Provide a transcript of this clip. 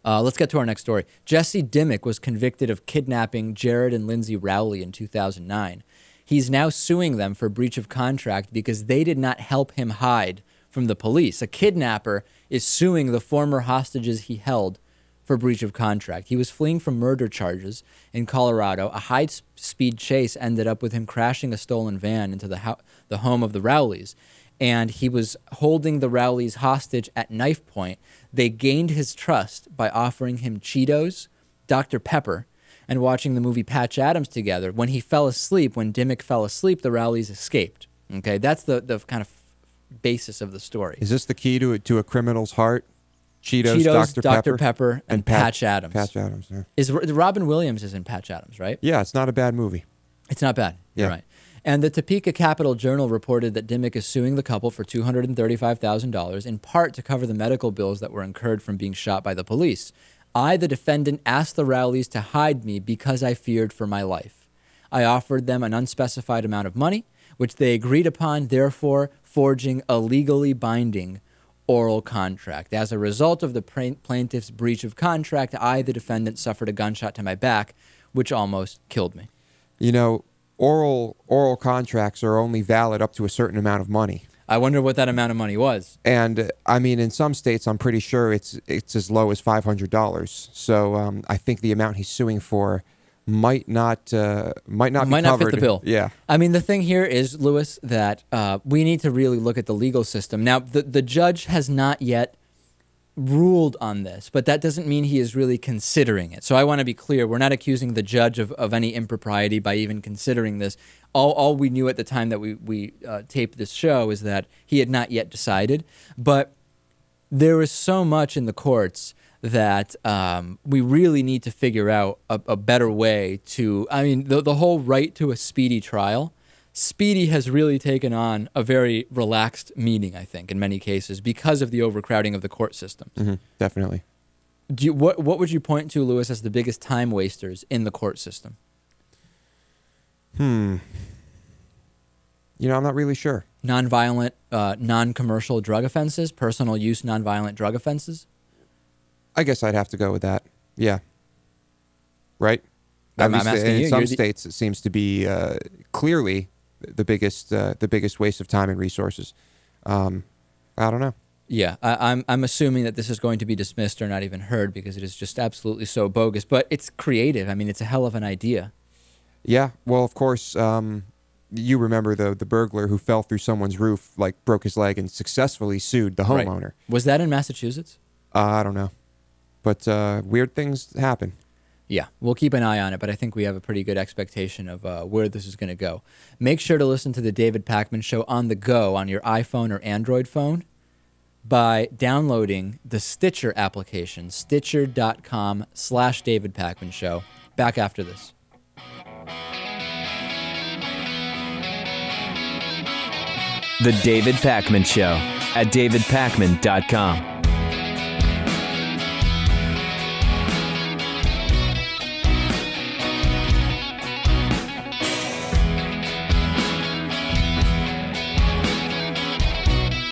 Let's get to our next story. Jesse Dimmick was convicted of kidnapping Jared and Lindsay Rowley in 2009. He's now suing them for breach of contract because they did not help him hide from the police. A kidnapper is suing the former hostages he held for breach of contract. He was fleeing from murder charges in Colorado. A high-speed chase ended up with him crashing a stolen van into the home of the Rowleys. And he was holding the Rowleys hostage at knife point. They gained his trust by offering him Cheetos, Dr. Pepper, and watching the movie Patch Adams together. When he fell asleep, when Dimmick fell asleep, the Rowleys escaped. Okay, that's the kind of basis of the story. Is this the key to a criminal's heart? Cheetos, Dr. Pepper, and Patch Adams. Patch Adams, yeah. Robin Williams is in Patch Adams, right? Yeah, it's not a bad movie. It's not bad. Yeah. You're right. And the Topeka Capital-Journal reported that Dimmick is suing the couple for $235,000, in part to cover the medical bills that were incurred from being shot by the police. I, the defendant, asked the Rowleys to hide me because I feared for my life. I offered them an unspecified amount of money, which they agreed upon, therefore forging a legally binding oral contract. As a result of the plaintiff's breach of contract, I, the defendant, suffered a gunshot to my back, which almost killed me. You know, oral contracts are only valid up to a certain amount of money. I wonder what that amount of money was. And I mean, in some states, I'm pretty sure it's as low as $500. So I think the amount he's suing for might not be covered. Not fit the bill. Yeah. I mean, the thing here is, Lewis, that we need to really look at the legal system. Now, the judge has not yet ruled on this, but that doesn't mean he is really considering it. So I want to be clear. We're not accusing the judge of any impropriety by even considering this. All we knew at the time that we taped this show is that he had not yet decided. But there is so much in the courts that we really need to figure out a better way to, I mean, the whole right to a speedy trial. Speedy has really taken on a very relaxed meaning, I think, in many cases because of the overcrowding of the court systems. Mm-hmm, definitely. What would you point to, Lewis, as the biggest time wasters in the court system? You know, I'm not really sure. Nonviolent, non-commercial drug offenses, personal use nonviolent drug offenses? I guess I'd have to go with that. Yeah. Right? I'm asking you. In some states, it seems to be clearly the biggest waste of time and resources. I don't know. Yeah, I'm assuming that this is going to be dismissed or not even heard because it is just absolutely so bogus. But it's creative. I mean, it's a hell of an idea. Yeah. Well, of course, you remember the burglar who fell through someone's roof, like broke his leg and successfully sued the homeowner. Right. Was that in Massachusetts? I don't know. But weird things happen. Yeah, we'll keep an eye on it, but I think we have a pretty good expectation of where this is going to go. Make sure to listen to the David Pakman Show on the go on your iPhone or Android phone by downloading the Stitcher application, stitcher.com/David Pakman Show. Back after this. The David Pakman Show at davidpakman.com.